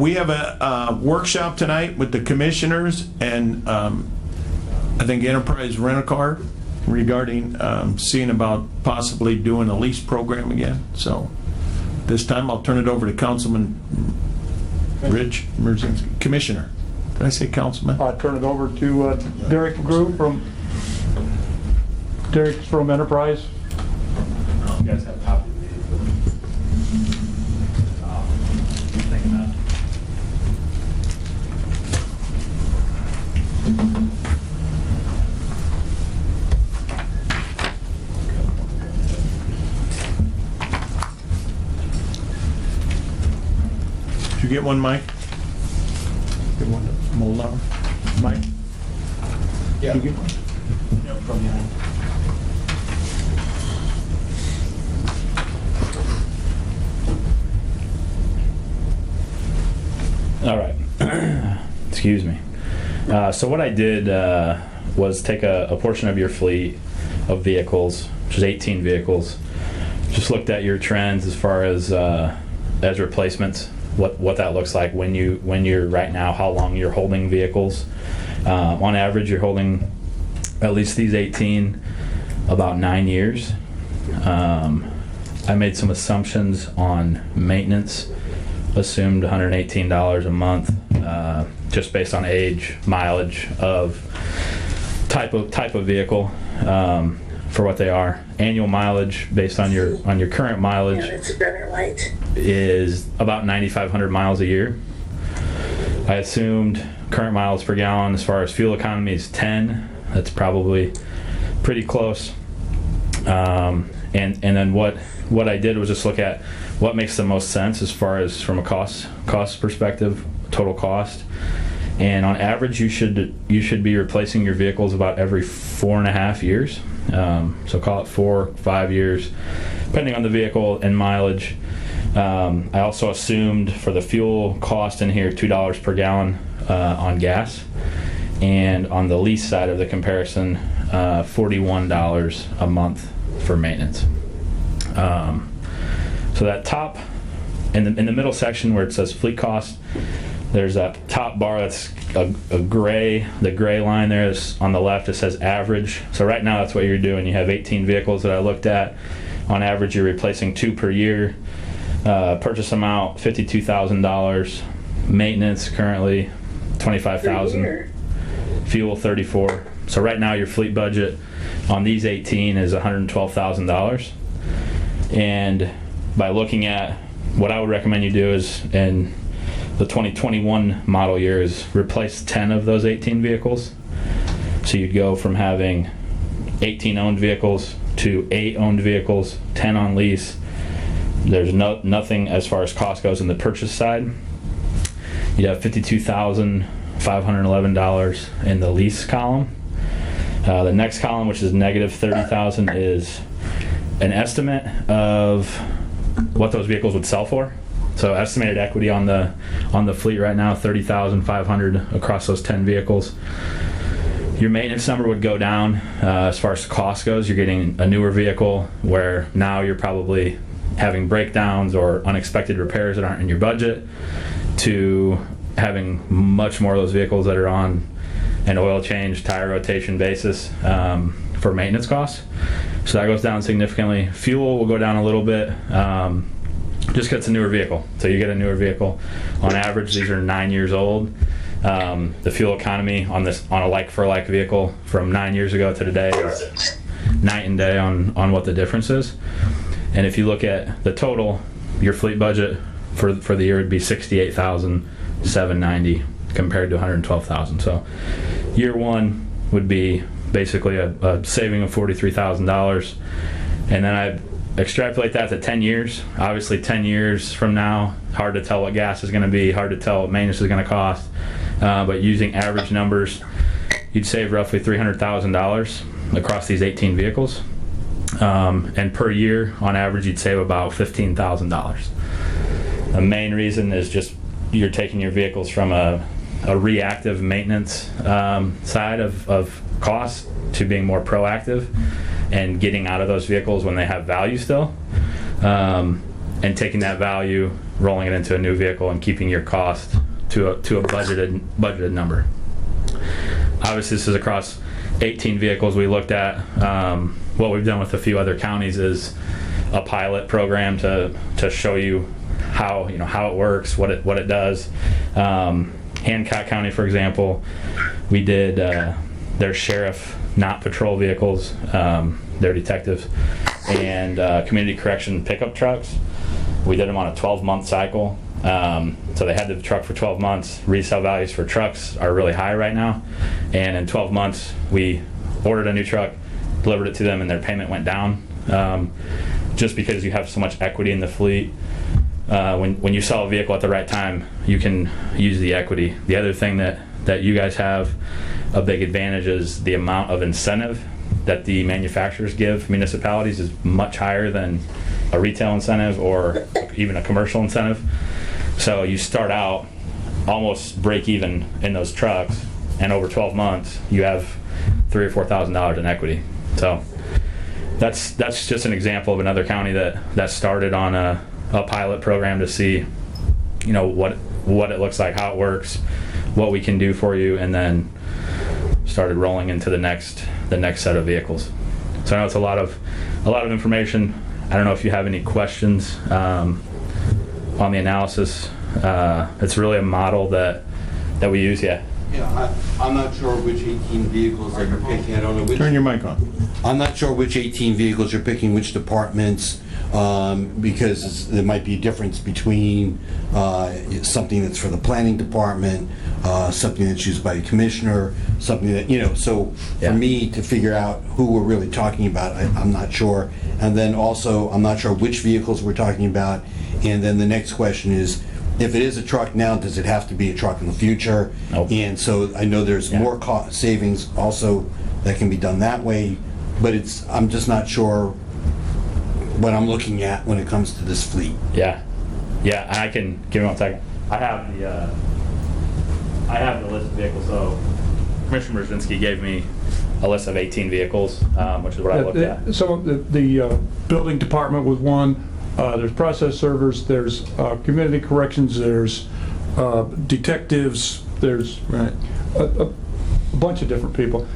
we have a workshop tonight with the commissioners and I think Enterprise Rent-A-Car regarding seeing about possibly doing a lease program again. So this time I'll turn it over to Councilman Rich Merzinski. Commissioner. Did I say Councilman? I'll turn it over to Derek Grew from Enterprise. You guys have copies of these. Thinking that. Did you get one, Mike? Get one to Molnar. Mike? Yeah. Did you get one? Yep, from behind. All right. Excuse me. So what I did was take a portion of your fleet of vehicles, which is 18 vehicles. Just looked at your trends as far as replacements, what that looks like when you're right now, how long you're holding vehicles. On average, you're holding at least these 18 about 9 years. I made some assumptions on maintenance. Assumed $118 a month, just based on age, mileage of type of vehicle, for what they are. Annual mileage based on your current mileage is about 9,500 miles a year. I assumed current miles per gallon as far as fuel economy is 10. That's probably pretty close. And then what I did was just look at what makes the most sense as far as from a cost perspective, total cost. And on average, you should be replacing your vehicles about every 4.5 years. So call it 4-5 years, depending on the vehicle and mileage. I also assumed for the fuel cost in here $2 per gallon on gas, and on the lease side of the comparison, $41 a month for maintenance. So that top, in the middle section where it says fleet cost, there's that top bar that's a gray. The gray line there is on the left. It says average. So right now that's what you're doing. You have 18 vehicles that I looked at. On average, you're replacing 2 per year. Purchase amount $52,000. Maintenance currently $25,000. Fuel $34,000. So right now your fleet budget on these 18 is $112,000. And by looking at what I would recommend you do is, in the 2021 model year, is replace 10 of those 18 vehicles. So you'd go from having 18 owned vehicles to 8 owned vehicles, 10 on lease. There's nothing as far as cost goes in the purchase side. You'd have $52,511 in the lease column. The next column, which is negative $30,000, is an estimate of what those vehicles would sell for. So estimated equity on the fleet right now, $30,500 across those 10 vehicles. Your maintenance number would go down as far as the cost goes. You're getting a newer vehicle where now you're probably having breakdowns or unexpected repairs that aren't in your budget, to having much more of those vehicles that are on an oil change, tire rotation basis for maintenance costs. So that goes down significantly. Fuel will go down a little bit, just because it's a newer vehicle. So you get a newer vehicle. On average, these are 9 years old. The fuel economy on a like-for-like vehicle from 9 years ago to today is night and day on what the difference is. And if you look at the total, your fleet budget for the year would be $68,790 compared to $112,000. So year one would be basically a saving of $43,000. And then I extrapolate that to 10 years. Obviously 10 years from now, hard to tell what gas is going to be, hard to tell what maintenance is going to cost. But using average numbers, you'd save roughly $300,000 across these 18 vehicles. And per year, on average, you'd save about $15,000. The main reason is just you're taking your vehicles from a reactive maintenance side of costs to being more proactive and getting out of those vehicles when they have value still. And and taking that value, rolling it into a new vehicle, and keeping your cost to a budgeted number. Obviously, this is across 18 vehicles we looked at. What we've done with a few other counties is a pilot program to show you how it works, what it does. Hancock County, for example, we did their sheriff, not patrol vehicles, their detectives, and community correction pickup trucks. We did them on a 12-month cycle. So they had the truck for 12 months. Resale values for trucks are really high right now. And in 12 months, we ordered a new truck, delivered it to them, and their payment went down. Just because you have so much equity in the fleet. When you sell a vehicle at the right time, you can use the equity. The other thing that you guys have a big advantage is the amount of incentive that the manufacturers give municipalities is much higher than a retail incentive or even a commercial incentive. So you start out almost break even in those trucks, and over 12 months you have $3,000 or $4,000 in equity. So that's just an example of another county that started on a pilot program to see, what it looks like, how it works, what we can do for you, and then started rolling into the next set of vehicles. So I know it's a lot of information. I don't know if you have any questions on the analysis. It's really a model that we use. Yeah. Yeah, I'm not sure which 18 vehicles that you're picking. I don't know which. Turn your mic on. I'm not sure which 18 vehicles you're picking, which departments, because there might be a difference between something that's for the planning department, something that's used by a commissioner, something that, so Yeah. for me to figure out who we're really talking about, I'm not sure. And then also, I'm not sure which vehicles we're talking about. And then the next question is, if it is a truck now, does it have to be a truck in the future? Nope. And so I know there's Yeah. more cost savings also that can be done that way, but I'm just not sure what I'm looking at when it comes to this fleet. Yeah. I can give me 1 second. I have the list of vehicles. So Commissioner Brzezinski gave me a list of 18 vehicles, which is what I looked at. Some of the building department was one. There's process servers, there's community corrections, there's detectives, there's Right. a bunch of different people.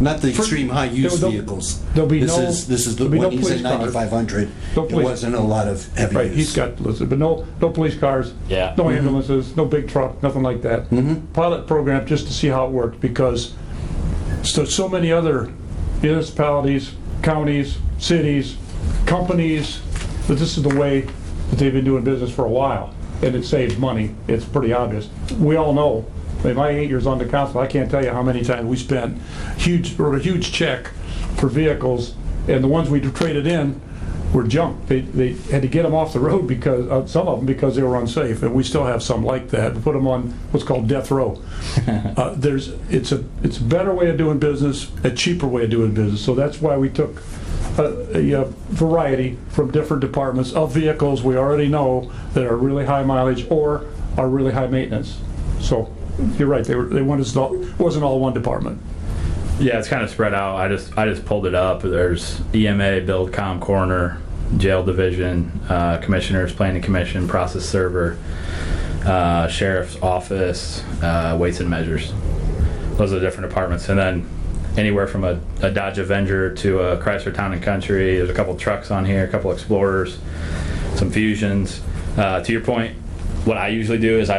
Not the extreme high use There'll- vehicles. there'll be This no- is the there'll be no when he's at police cars. 9,500. No There police- wasn't a lot of heavy Right, use. he's got listed, but no police cars, Yeah. no ambulances, no big truck, nothing like that. Pilot program just to see how it worked, because so many other municipalities, counties, cities, companies, that this is the way that they've been doing business for a while, and it saves money. It's pretty obvious. We all know. In my 8 years on the council, I can't tell you how many times we spent a huge check for vehicles, and the ones we traded in were junk. They had to get them off the road because some of them because they were unsafe, and we still have some like that. We put them on what's called death row. It's a better way of doing business, a cheaper way of doing business. So that's why we took a variety from different departments of vehicles we already know that are really high mileage or are really high maintenance. So you're right, they wasn't all one department. Yeah, it's kind of spread out. I just pulled it up. There's EMA, Build, Com, Coroner, Jail Division, Commissioners, Planning Commission, Process Server, Sheriff's Office, Weights and Measures. Those are the different departments. And then anywhere from a Dodge Avenger to a Chrysler Town and Country. There's a couple trucks on here, a couple Explorers, some Fusions. To your point, what I usually do is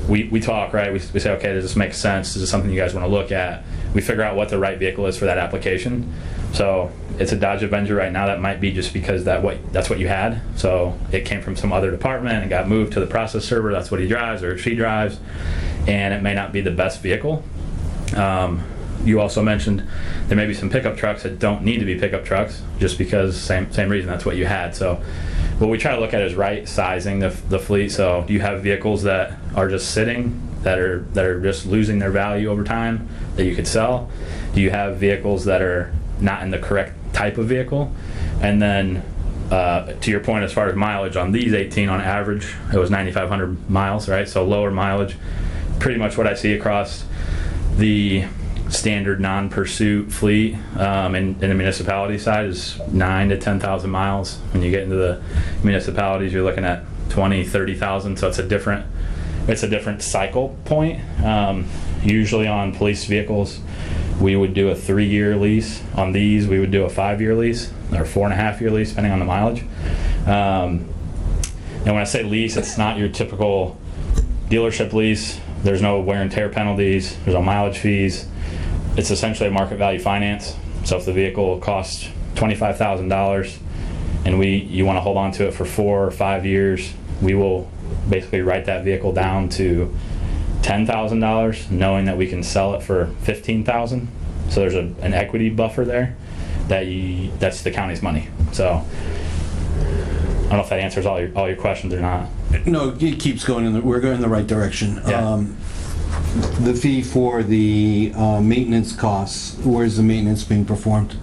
we talk, right? We say, okay, does this make sense? Is this something you guys want to look at? We figure out what the right vehicle is for that application. So it's a Dodge Avenger right now. That might be just because that's what you had. So it came from some other department and got moved to the process server. That's what he drives or she drives, and it may not be the best vehicle. You also mentioned there may be some pickup trucks that don't need to be pickup trucks just because same reason that's what you had. So what we try to look at is right sizing the fleet. So do you have vehicles that are just sitting, that are just losing their value over time that you could sell? Do you have vehicles that are not in the correct type of vehicle? And then to your point, as far as mileage on these 18, on average it was 9,500 miles, right? So lower mileage, pretty much what I see across the standard non-pursuit fleet in the municipality side is 9 to 10,000 miles. When you get into the municipalities, you're looking at 20, 30,000. So it's a different cycle point. Usually on police vehicles, we would do a 3-year lease. On these, we would do a 5-year lease or 4.5-year lease, depending on the mileage. And when I say lease, it's not your typical dealership lease. There's no wear and tear penalties. There's no mileage fees. It's essentially a market value finance. So if the vehicle costs $25,000 and you want to hold on to it for 4 or 5 years, we will basically write that vehicle down to $10,000, knowing that we can sell it for $15,000. So there's an equity buffer there that's the county's money. So I don't know if that answers all your questions or not. No, it keeps going we're going in the right direction. Yeah. The fee for the maintenance costs, where's the maintenance being performed?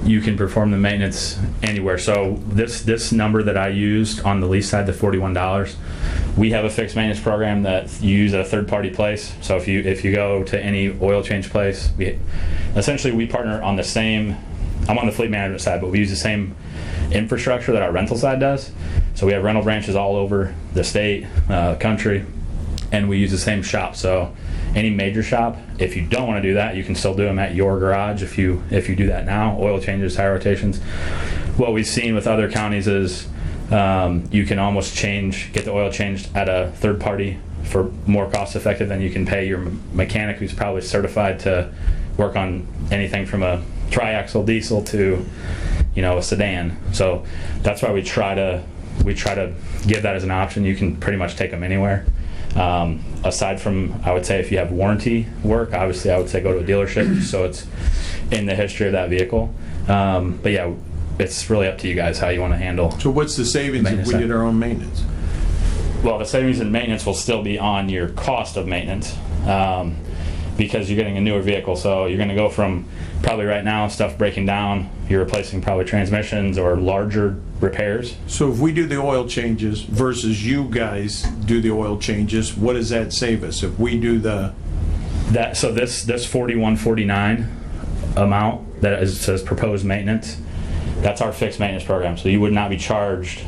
You can perform the maintenance anywhere. So this number that I used on the lease side, the $41, we have a fixed maintenance program that you use at a third-party place. So if you go to any oil change place, we partner on the same. I'm on the fleet management side, but we use the same infrastructure that our rental side does. So we have rental branches all over the state, country, and we use the same shop. So any major shop, if you don't want to do that, you can still do them at your garage if you do that now, oil changes, tire rotations. What we've seen with other counties is you can almost get the oil changed at a third party for more cost effective than you can pay your mechanic, who's probably certified to work on anything from a triaxle diesel to a sedan. So that's why we try to give that as an option. You can pretty much take them anywhere. Aside from, I would say, if you have warranty work, obviously I would say go to a dealership so it's in the history of that vehicle. But yeah, it's really up to you guys how you want to handle. So what's the savings if we did our own maintenance? Well, the savings in maintenance will still be on your cost of maintenance because you're getting a newer vehicle. So you're going to go from probably right now stuff breaking down, you're replacing probably transmissions or larger repairs. So if we do the oil changes versus you guys do the oil changes, what does that save us? If we do this $41.49 amount that says proposed maintenance, that's our fixed maintenance program. So you would not be charged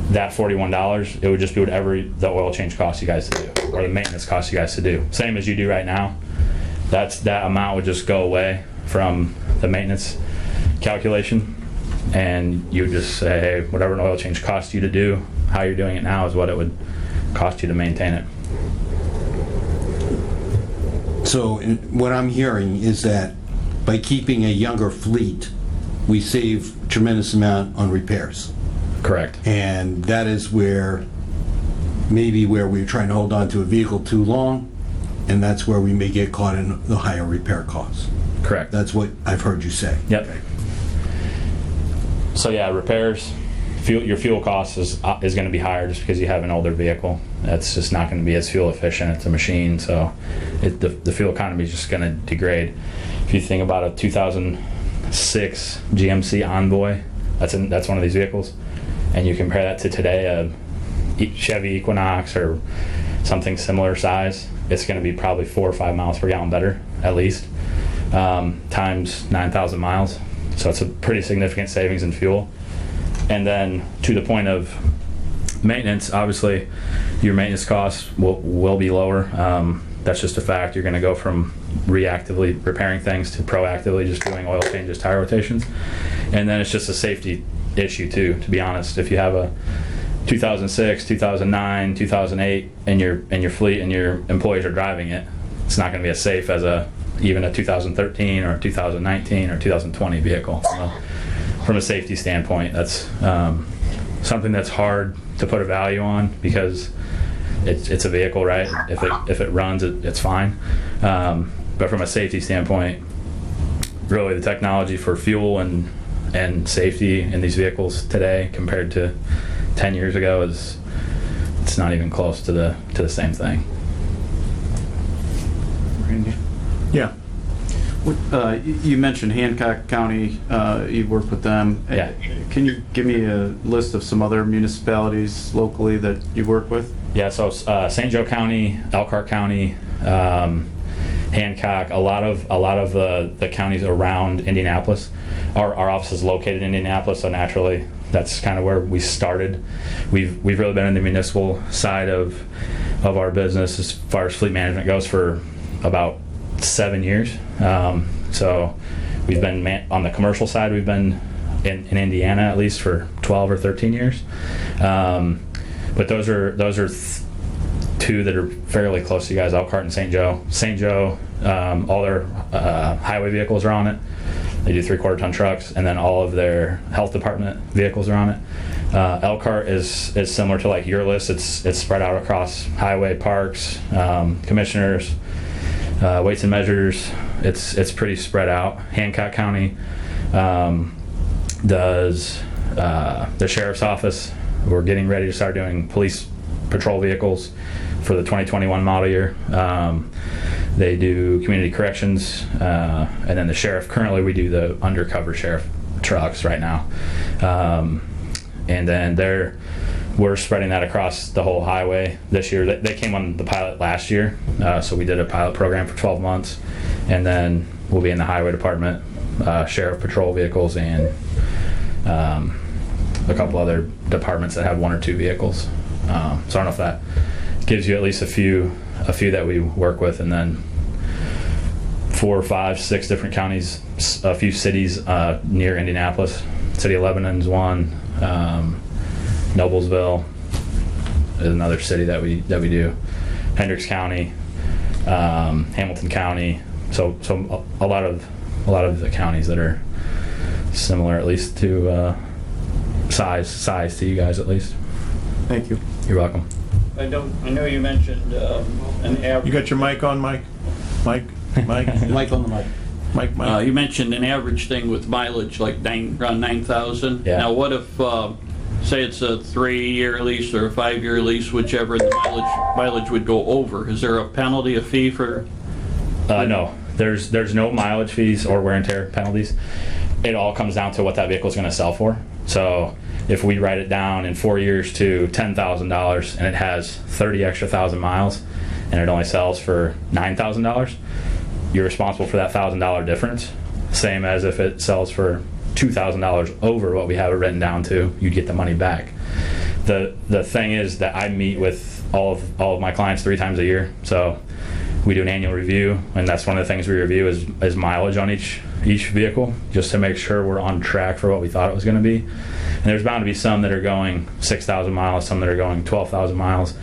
that $41. It would just be whatever the oil change costs you guys to do or the maintenance costs you guys to do. Same as you do right now. That amount would just go away from the maintenance calculation, and you would just say, hey, whatever an oil change costs you to do, how you're doing it now is what it would cost you to maintain it. So what I'm hearing is that by keeping a younger fleet, we save a tremendous amount on repairs. Correct. And that is where we're trying to hold on to a vehicle too long, and that's where we may get caught in the higher repair costs. Correct. That's what I've heard you say. Yep. Okay. So yeah, repairs, your fuel cost is going to be higher just because you have an older vehicle. That's just not going to be as fuel efficient. It's a machine, so the fuel economy is just going to degrade. If you think about a 2006 GMC Envoy, that's one of these vehicles, and you compare that to today a Chevy Equinox or something similar size, it's going to be probably 4 or 5 miles per gallon better at least, times 9,000 miles. So it's a pretty significant savings in fuel. And then to the point of maintenance, obviously your maintenance costs will be lower. That's just a fact. You're going to go from reactively repairing things to proactively just doing oil changes, tire rotations. And then it's just a safety issue too, to be honest. If you have a 2006, 2009, 2008 and your fleet and your employees are driving it, it's not going to be as safe as even a 2013 or a 2019 or 2020 vehicle. From a safety standpoint, that's something that's hard to put a value on because it's a vehicle, right? If it runs, it's fine. But from a safety standpoint, really the technology for fuel and safety in these vehicles today compared to 10 years ago it's not even close to the same thing. Randy? Yeah. You mentioned Hancock County, you work with them. Yeah. Can you give me a list of some other municipalities locally that you work with? Yeah, so St. Joe County, Elkhart County, Hancock, a lot of the counties around Indianapolis. Our office is located in Indianapolis, so naturally that's kind of where we started. We've really been in the municipal side of our business as far as fleet management goes for about 7 years. So we've been on the commercial side. We've been in Indiana at least for 12 or 13 years. But those are two that are fairly close to you guys, Elkhart and St. Joe. St. Joe, all their highway vehicles are on it. They do 3/4 ton trucks, and then all of their health department vehicles are on it. Elkhart is similar to like your list. It's spread out across highway, parks, commissioners, weights and measures. It's pretty spread out. Hancock County does the sheriff's office. We're getting ready to start doing police patrol vehicles for the 2021 model year. They do community corrections, and then the sheriff, currently we do the undercover sheriff trucks right now. And then we're spreading that across the whole highway this year. They came on the pilot last year, so we did a pilot program for 12 months, and then we'll be in the highway department, sheriff patrol vehicles, and a couple other departments that have 1 or 2 vehicles. So I don't know if that gives you at least a few that we work with, and then 4, 5, 6 different counties, a few cities near Indianapolis. City of Lebanon's one. Noblesville is another city that we do. Hendricks County, Hamilton County. So a lot of the counties that are similar, at least to size to you guys, at least. Thank you. You're welcome. I know you mentioned an average. You got your mic on, Mike? Mike? Mike on the mic. Mike? You mentioned an average thing with mileage, like around 9,000. Yeah. Now, what if, say it's a 3-year lease or a 5-year lease, whichever, and the mileage would go over? Is there a penalty, a fee for? No, there's no mileage fees or wear and tear penalties. It all comes down to what that vehicle is going to sell for. So if we write it down in 4 years to $10,000 and it has 30 extra thousand miles and it only sells for $9,000, you're responsible for that $1,000 difference. Same as if it sells for $2,000 over what we have it written down to, you'd get the money back. The thing is that I meet with all of my clients 3 times a year. So we do an annual review, and that's one of the things we review is mileage on each vehicle, just to make sure we're on track for what we thought it was going to be. And there's bound to be some that are going 6,000 miles, some that are going 12,000 miles,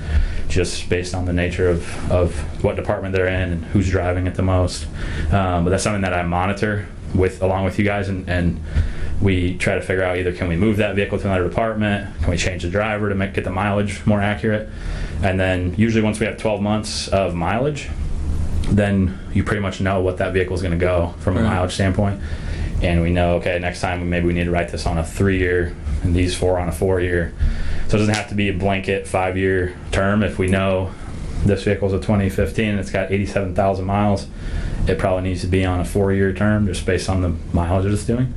just based on the nature of what department they're in and who's driving it the most. But that's something that I monitor along with you guys, and we try to figure out either can we move that vehicle to another department, can we change the driver to get the mileage more accurate. And then usually once we have 12 months of mileage, then you pretty much know what that vehicle is going to go from a mileage standpoint. And we know, okay, next time maybe we need to write this on a 3-year and these 4 on a 4-year. So it doesn't have to be a blanket 5-year term. If we know this vehicle is a 2015 and it's got 87,000 miles, it probably needs to be on a 4-year term just based on the mileage it's doing.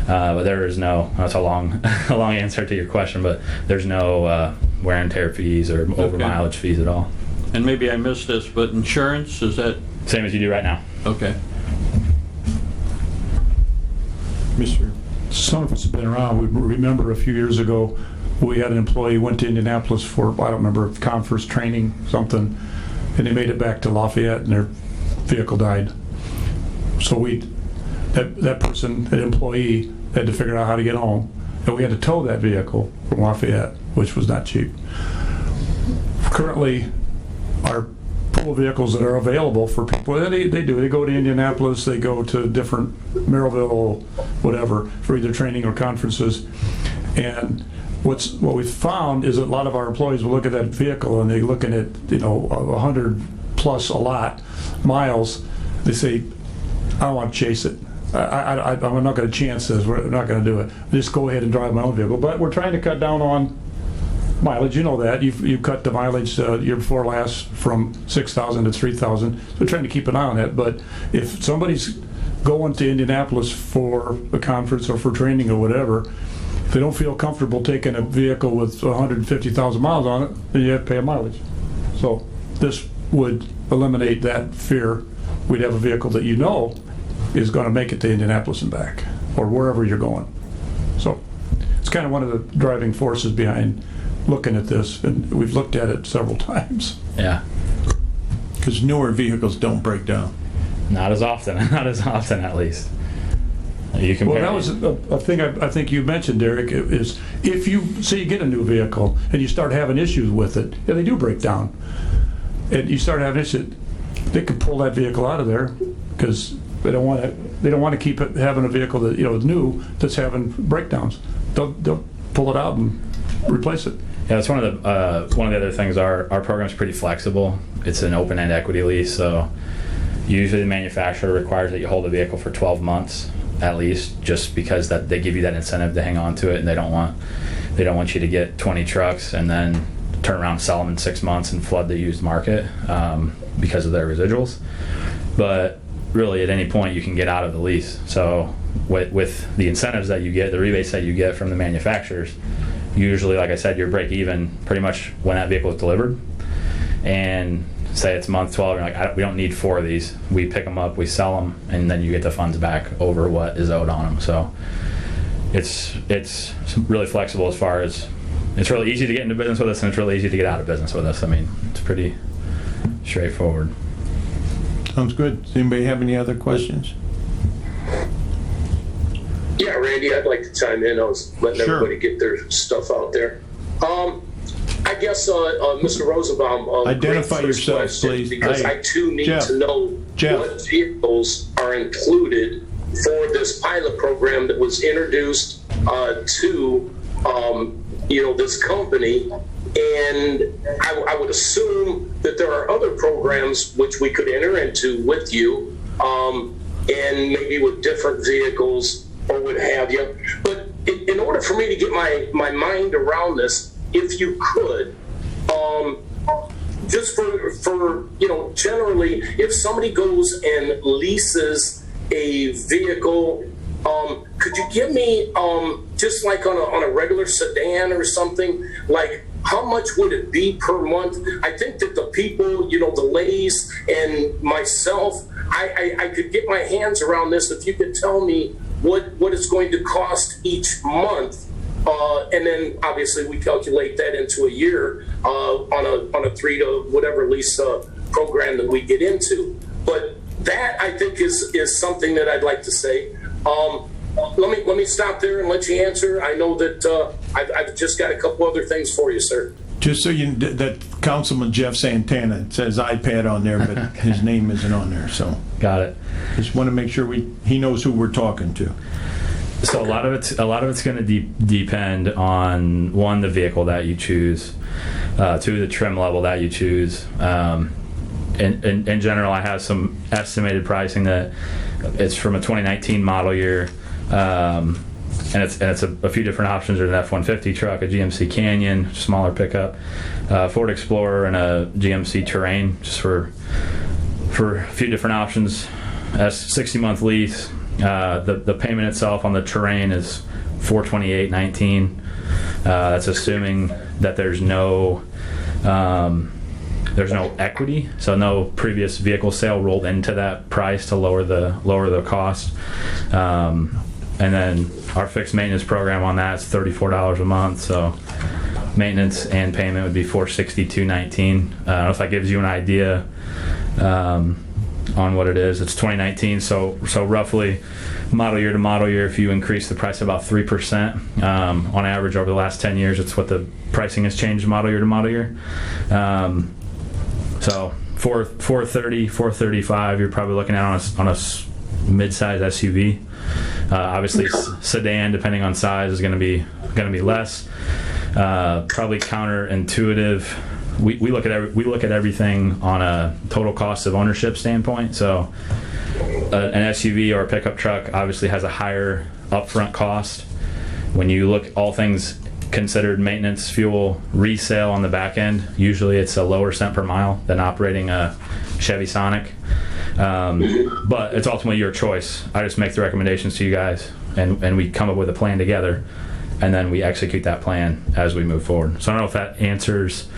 But there is that's a long answer to your question, but there's no wear and tear fees or over mileage fees at all. And maybe I missed this, but insurance, is that? Same as you do right now. Okay. Some of us have been around. We remember a few years ago, we had an employee went to Indianapolis for, I don't remember, conference training, something, and they made it back to Lafayette and their vehicle died. So that person, that employee, had to figure out how to get home, and we had to tow that vehicle from Lafayette, which was not cheap. Currently, our pool vehicles that are available for people, they go to Indianapolis, they go to different Merrillville, whatever, for either training or conferences. And what we've found is that a lot of our employees will look at that vehicle and they're looking at 100 plus a lot miles. They say, I don't want to chase it. I'm not going to chance this. We're not going to do it. Just go ahead and drive my own vehicle. But we're trying to cut down on mileage. You know that. You cut the mileage year before last from 6,000 to 3,000. So we're trying to keep an eye on that. But if somebody's going to Indianapolis for a conference or for training or whatever, if they don't feel comfortable taking a vehicle with 150,000 miles on it, then you have to pay a mileage. So this would eliminate that fear we'd have a vehicle that you know is going to make it to Indianapolis and back, or wherever you're going. So it's kind of one of the driving forces behind looking at this, and we've looked at it several times. Yeah. Because newer vehicles don't break down. Not as often, not as often at least. You compare. Well, that was a thing I think you mentioned, Derek, is if you, say you get a new vehicle and you start having issues with it, yeah, they do break down. And you start having issues, they could pull that vehicle out of there because they don't want to keep having a vehicle that, is new that's having breakdowns. They'll pull it out and replace it. Yeah, that's one of the other things. Our program's pretty flexible. It's an open-end equity lease, so usually the manufacturer requires that you hold the vehicle for 12 months at least, just because that they give you that incentive to hang on to it, and they don't want you to get 20 trucks and then turn around and sell them in 6 months and flood the used market because of their residuals. But really, at any point, you can get out of the lease. So with the incentives that you get, the rebates that you get from the manufacturers, usually, like I said, you're break even pretty much when that vehicle is delivered. And say it's month 12, you're like, we don't need 4 of these. We pick them up, we sell them, and then you get the funds back over what is owed on them. So it's really flexible as far as, it's really easy to get into business with us, and it's really easy to get out of business with us. I mean, it's pretty straightforward. Sounds good. Does anybody have any other questions? Yeah, Randy, I'd like to chime in. I was letting Sure. everybody get their stuff out there. I guess, Mr. Rosenbaum, Identify great first yourself, question, please. because Hey, I too need Jeff. to know Jeff. what vehicles are included for this pilot program that was introduced to this company. And I would assume that there are other programs which we could enter into with you, and maybe with different vehicles or what have you. But in order for me to get my mind around this, if you could, just for generally, if somebody goes and leases a vehicle, could you give me just like on a regular sedan or something, like how much would it be per month? I think that the people, the ladies and myself, I could get my hands around this if you could tell me what it's going to cost each month. And then obviously we calculate that into a year on a 3 to whatever lease program that we get into. But that I think is something that I'd like to say. Let me stop there and let you answer. I know that I've just got a couple other things for you, sir. Just so that Councilman Jeff Santana, it says iPad on there, but his name isn't on there, so. Got it. Just want to make sure he knows who we're talking to. So a lot of it's going to depend on, one, the vehicle that you choose, 2, the trim level that you choose. In general, I have some estimated pricing that it's from a 2019 model year, and it's a few different options. There's an F-150 truck, a GMC Canyon, smaller pickup, Ford Explorer, and a GMC Terrain, just for a few different options. That's 60-month lease. The payment itself on the Terrain is $428.19. That's assuming that there's no equity, so no previous vehicle sale rolled into that price to lower the cost. And then our fixed maintenance program on that is $34 a month. So maintenance and payment would be $462.19. I don't know if that gives you an idea on what it is. It's 2019, so roughly model year to model year, if you increase the price about 3% on average over the last 10 years, it's what the pricing has changed model year to model year. So 430, 435, you're probably looking at on a mid-size SUV. Obviously, sedan, depending on size, is going to be less. Probably counterintuitive. We look at everything on a total cost of ownership standpoint. So an SUV or a pickup truck obviously has a higher upfront cost. When you look all things considered, maintenance, fuel, resale on the back end, usually it's a lower cent per mile than operating a Chevy Sonic. But it's ultimately your choice. I just make the recommendations to you guys, and we come up with a plan together, and then we execute that plan as we move forward. So I don't know if that answers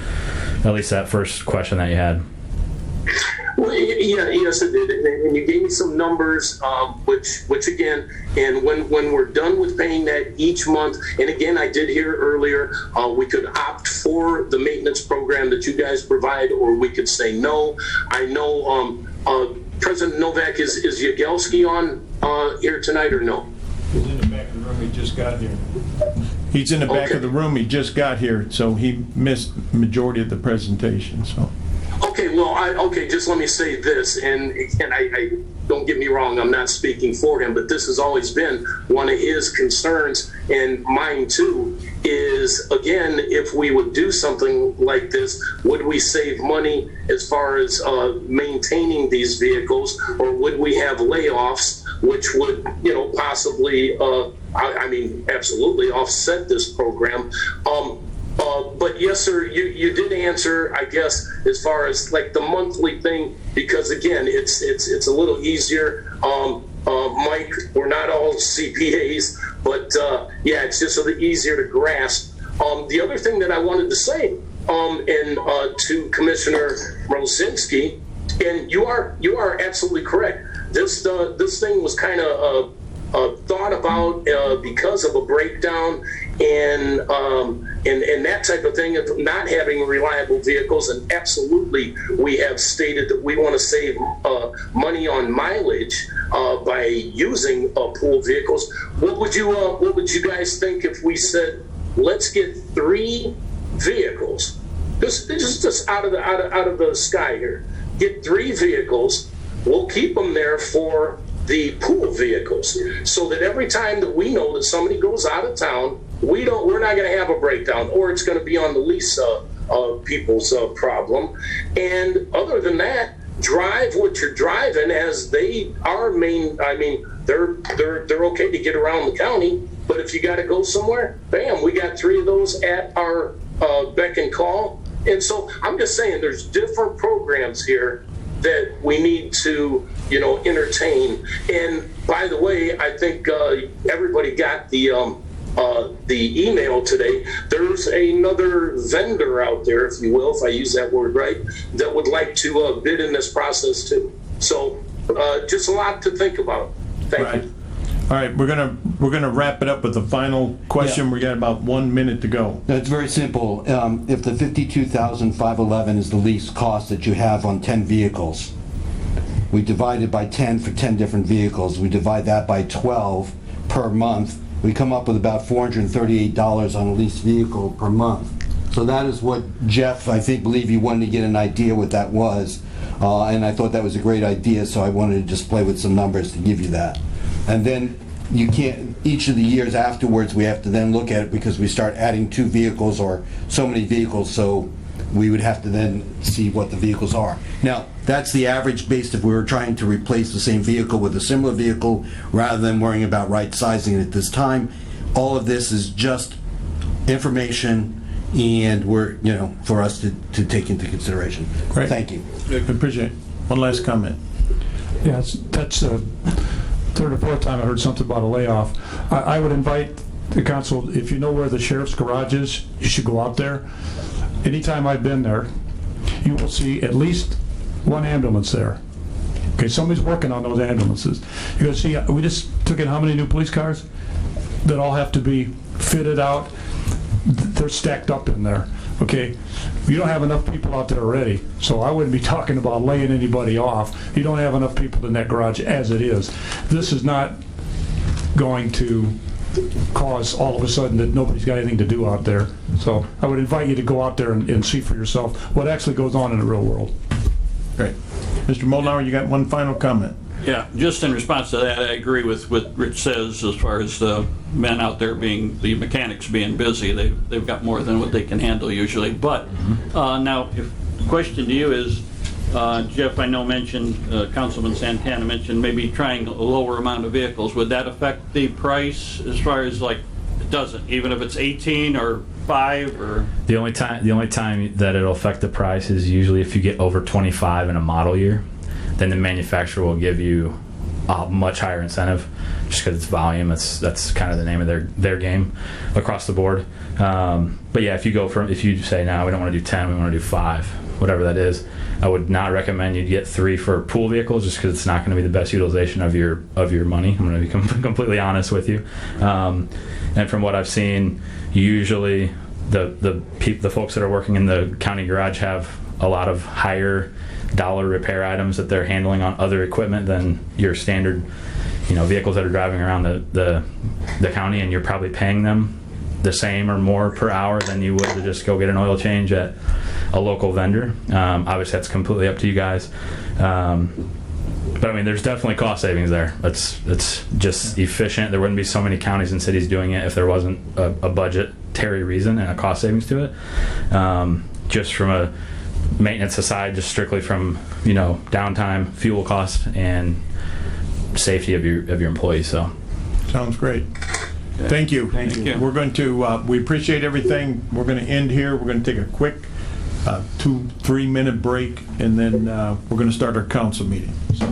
at least that first question that you had. Well, Yes, it did, and you gave me some numbers, which again, and when we're done with paying that each month, and again, I did hear earlier, we could opt for the maintenance program that you guys provide, or we could say no. I know President Novak, is Yagelski on here tonight or no? He's in the back of the room, he just got here. He's in the back Okay. of the room, he just got here, so he missed majority of the presentation, so. Okay, well, just let me say this, and I don't get me wrong, I'm not speaking for him, but this has always been one of his concerns, and mine too, is, again, if we would do something like this, would we save money as far as maintaining these vehicles, or would we have layoffs, which would, possibly, absolutely offset this program. But yes, sir, you did answer, I guess, as far as like the monthly thing, because again, it's a little easier. Mike, we're not all CPAs, but yeah, it's just a little easier to grasp. The other thing that I wanted to say, and to Commissioner Rosinski, and you are absolutely correct. This thing was kind of thought about because of a breakdown and that type of thing of not having reliable vehicles. And absolutely, we have stated that we want to save money on mileage by using pool vehicles. What would you guys think if we said, let's get 3 vehicles? Just out of the sky here. Get 3 vehicles. We'll keep them there for the pool vehicles, so that every time that we know that somebody goes out of town, we're not going to have a breakdown, or it's going to be on the lease people's problem. And other than that, drive what you're driving, as they are they're okay to get around the county. But if you got to go somewhere, bam, we got 3 of those at our beck and call. And so I'm just saying, there's different programs here that we need to, entertain. And by the way, I think everybody got the email today. There's another vendor out there, if you will, if I use that word right, that would like to bid in this process too. So just a lot to think about. Thank you. All right, we're gonna wrap it up with the final question. Yeah. We got about 1 minute to go. It's very simple. If the $52,511 is the lease cost that you have on 10 vehicles, we divide it by 10 for 10 different vehicles. We divide that by 12 per month. We come up with about $438 on a leased vehicle per month. So that is what Jeff, believe you wanted to get an idea what that was. And I thought that was a great idea, so I wanted to just play with some numbers to give you that. And then you can't, each of the years afterwards, we have to then look at it because we start adding 2 vehicles or so many vehicles, so we would have to then see what the vehicles are. Now, that's the average based if we were trying to replace the same vehicle with a similar vehicle rather than worrying about right sizing it at this time. All of this is just information, and we're, for us to take into consideration. Great. Thank you. Appreciate it. One last comment. Yeah, that's third or fourth time I heard something about a layoff. I would invite the council, if you know where the sheriff's garage is, you should go out there. Anytime I've been there, you will see at least 1 ambulance there. Okay, somebody's working on those ambulances. You're gonna see, we just took in how many new police cars that all have to be fitted out. They're stacked up in there. Okay, you don't have enough people out there already, so I wouldn't be talking about laying anybody off. You don't have enough people in that garage as it is. This is not going to cause all of a sudden that nobody's got anything to do out there. So I would invite you to go out there and see for yourself what actually goes on in the real world. Great. Mr. Molnauer, you got one final comment? Yeah, just in response to that, I agree with what Rich says as far as the men out there the mechanics being busy. They've got more than what they can handle usually. But now, if the question to you is, Jeff, I know Councilman Santana mentioned maybe trying a lower amount of vehicles. Would that affect the price as far as it doesn't, even if it's 18 or 5 or? The only time that it'll affect the price is usually if you get over 25 in a model year. Then the manufacturer will give you a much higher incentive just because it's volume. That's kind of the name of their game across the board. But yeah, if you say, no, we don't want to do 10, we want to do 5, whatever that is, I would not recommend you get 3 for pool vehicles, just because it's not going to be the best utilization of your money. I'm going to be completely honest with you. And from what I've seen, usually the folks that are working in the county garage have a lot of higher dollar repair items that they're handling on other equipment than your standard, vehicles that are driving around the county, and you're probably paying them the same or more per hour than you would to just go get an oil change at a local vendor. Obviously, that's completely up to you guys. But I mean, there's definitely cost savings there. It's just efficient. There wouldn't be so many counties and cities doing it if there wasn't a budgetary reason and a cost savings to it. Just from a maintenance aside, just strictly from downtime, fuel costs, and safety of your employees. So Sounds great. Thank you. Thank you. We're going to, we appreciate everything. We're going to end here. We're going to take a quick 2-3 minute break, and then we're going to start our council meeting. So